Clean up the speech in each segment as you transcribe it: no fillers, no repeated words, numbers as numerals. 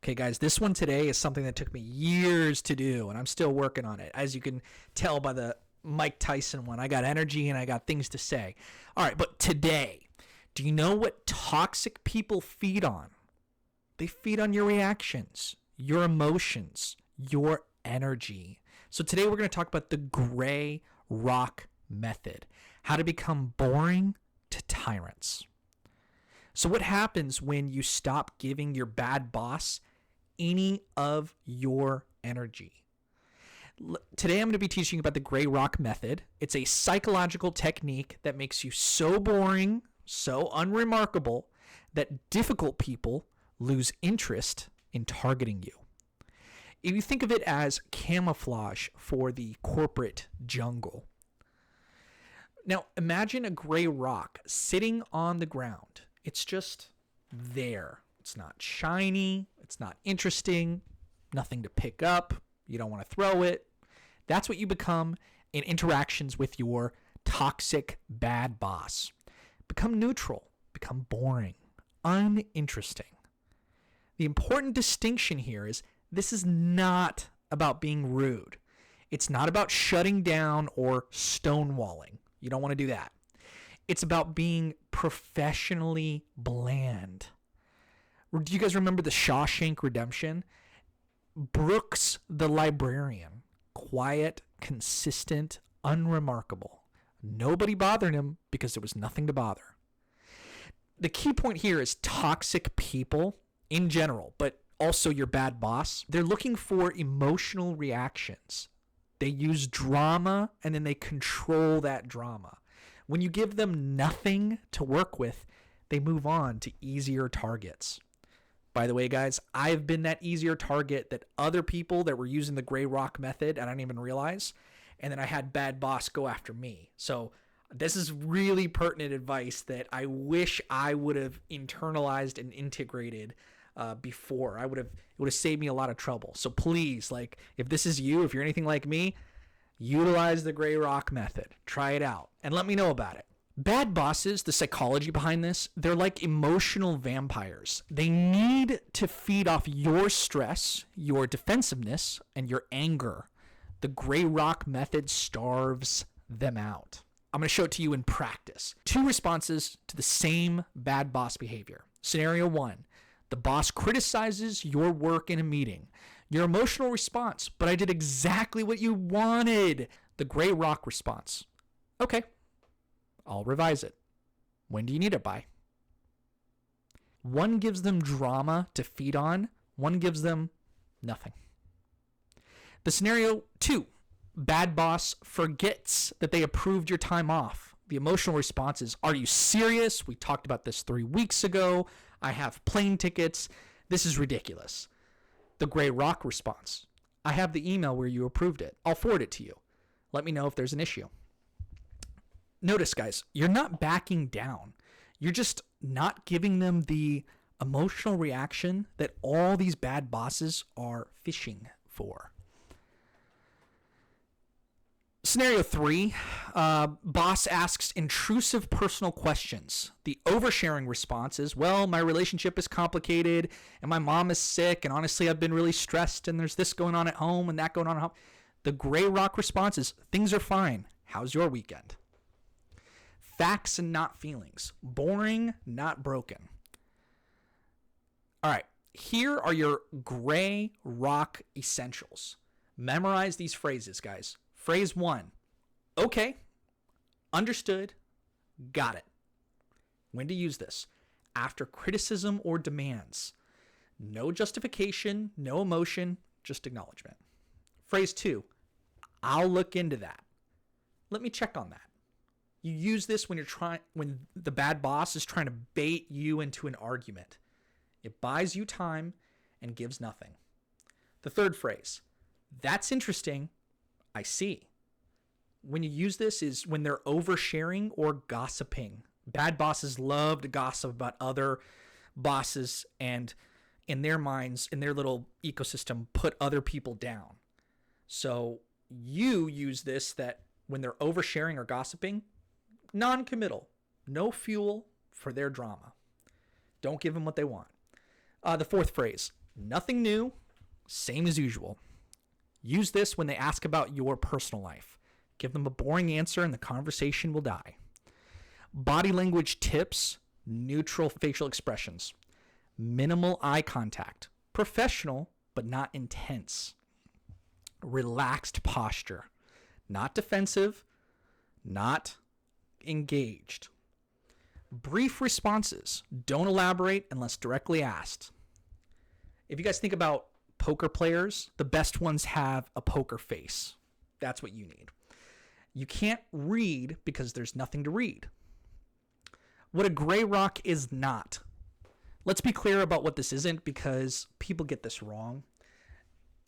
Okay, guys, this one today is something that took me years to do, and I'm still working on it. As you can tell by the Mike Tyson one, I got energy and I got things to say. All right, but today, do you know what toxic people feed on? They feed on your reactions, your emotions, your energy. So today we're going to talk about the gray rock method, how to become boring to tyrants. So what happens when you stop giving your bad boss any of your energy? Today I'm going to be teaching you about the gray rock method. It's a psychological technique that makes you so boring, so unremarkable, that difficult people lose interest in targeting you. If you think of it as camouflage for the corporate jungle. Now imagine a gray rock sitting on the ground. It's just there. It's not shiny. It's not interesting. Nothing to pick up. You don't want to throw it. That's what you become in interactions with your toxic bad boss. Become neutral. Become boring. Uninteresting. The important distinction here is this is not about being rude. It's not about shutting down or stonewalling. You don't want to do that. It's about being professionally bland. Do you guys remember the Shawshank Redemption? Brooks the librarian. Quiet, consistent, unremarkable. Nobody bothered him because there was nothing to bother. The key point here is toxic people in general, but also your bad boss. They're looking for emotional reactions. They use drama and then they control that drama. When you give them nothing to work with, they move on to easier targets. By the way, guys, I've been that easier target that other people that were using the gray rock method, and I didn't even realize, and then I had bad boss go after me. So this is really pertinent advice that I wish I would have internalized and integrated before. It would have saved me a lot of trouble. So please, if this is you, if you're anything like me, utilize the gray rock method. Try it out and let me know about it. Bad bosses, the psychology behind this, they're like emotional vampires. They need to feed off your stress, your defensiveness, and your anger. The gray rock method starves them out. I'm going to show it to you in practice. 2 responses to the same bad boss behavior. Scenario 1, the boss criticizes your work in a meeting. Your emotional response, but I did exactly what you wanted. The gray rock response, okay, I'll revise it. When do you need it by? One gives them drama to feed on. One gives them nothing. The scenario 2, bad boss forgets that they approved your time off. The emotional response is, are you serious? We talked about this 3 weeks ago. I have plane tickets. This is ridiculous. The gray rock response, I have the email where you approved it. I'll forward it to you. Let me know if there's an issue. Notice, guys, you're not backing down. You're just not giving them the emotional reaction that all these bad bosses are fishing for. Scenario 3, boss asks intrusive personal questions. The oversharing response is, well, my relationship is complicated and my mom is sick and honestly I've been really stressed and there's this going on at home and that going on at home. The gray rock response is, things are fine. How's your weekend? Facts and not feelings. Boring, not broken. All right, here are your gray rock essentials. Memorize these phrases, guys. Phrase 1, okay, understood, got it. When to use this? After criticism or demands. No justification, no emotion, just acknowledgement. Phrase 2, I'll look into that. Let me check on that. You use this when the bad boss is trying to bait you into an argument. It buys you time and gives nothing. The third phrase, that's interesting, I see. When you use this is when they're oversharing or gossiping. Bad bosses love to gossip about other bosses and in their minds, in their little ecosystem, put other people down. So you use this that when they're oversharing or gossiping, non-committal, no fuel for their drama. Don't give them what they want. The fourth phrase, Nothing new, same as usual. Use this when they ask about your personal life. Give them a boring answer and the conversation will die. Body language tips, neutral facial expressions. Minimal eye contact. Professional, but not intense. Relaxed posture. Not defensive, not engaged. Brief responses. Don't elaborate unless directly asked. If you guys think about poker players, the best ones have a poker face. That's what you need. You can't read because there's nothing to read. What a gray rock is not. Let's be clear about what this isn't because people get this wrong.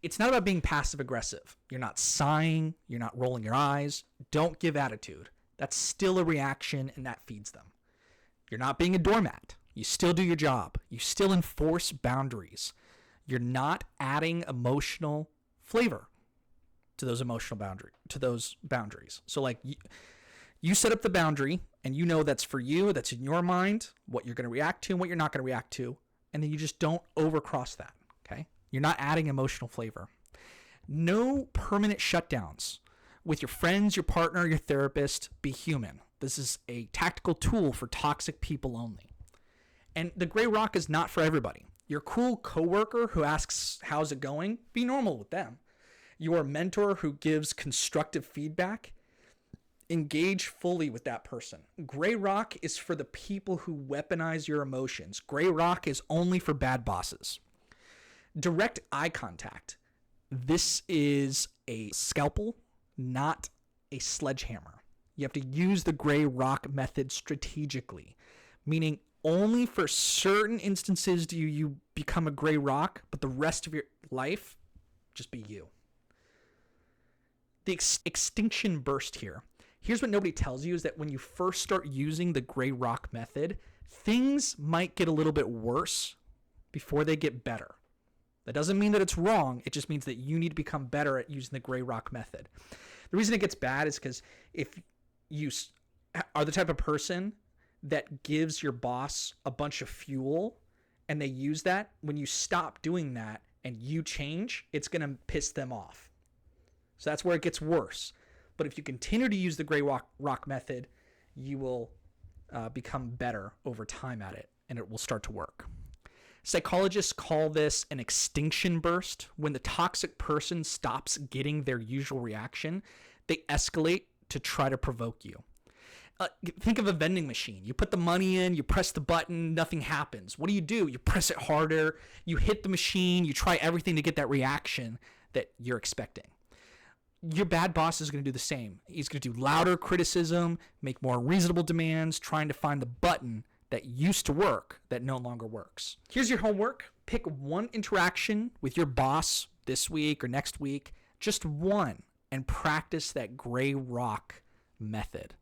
It's not about being passive aggressive. You're not sighing. You're not rolling your eyes. Don't give attitude. That's still a reaction and that feeds them. You're not being a doormat. You still do your job. You still enforce boundaries. You're not adding emotional flavor to those boundaries. So like you set up the boundary and you know that's for you, that's in your mind, what you're going to react to and what you're not going to react to. And then you just don't overcross that. Okay. You're not adding emotional flavor. No permanent shutdowns with your friends, your partner, your therapist. Be human. This is a tactical tool for toxic people only. And the gray rock is not for everybody. Your cool coworker who asks, how's it going? Be normal with them. Your mentor who gives constructive feedback, engage fully with that person. Gray rock is for the people who weaponize your emotions. Gray rock is only for bad bosses. Direct eye contact. This is a scalpel, not a sledgehammer. You have to use the gray rock method strategically, meaning only for certain instances do you become a gray rock, but the rest of your life, just be you. The extinction burst here. Here's what nobody tells you is that when you first start using the gray rock method, things might get a little bit worse before they get better. That doesn't mean that it's wrong. It just means that you need to become better at using the gray rock method. The reason it gets bad is because if you are the type of person that gives your boss a bunch of fuel and they use that, when you stop doing that and you change, it's going to piss them off. So that's where it gets worse. But if you continue to use the gray rock method, you will become better over time at it and it will start to work. Psychologists call this an extinction burst. When the toxic person stops getting their usual reaction, they escalate to try to provoke you. Think of a vending machine. You put the money in, you press the button, nothing happens. What do? You press it harder, you hit the machine, you try everything to get that reaction that you're expecting. Your bad boss is going to do the same. He's going to do louder criticism, make more reasonable demands, trying to find the button that used to work that no longer works. Here's your homework. Pick one interaction with your boss this week or next week, just one, and practice that gray rock method.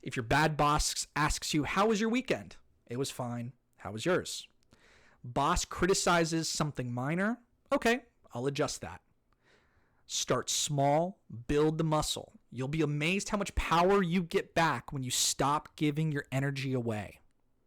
If your bad boss asks you, how was your weekend? It was fine. How was yours? Boss criticizes something minor. Okay, I'll adjust that. Start small, build the muscle. You'll be amazed how much power you get back when you stop giving your energy away.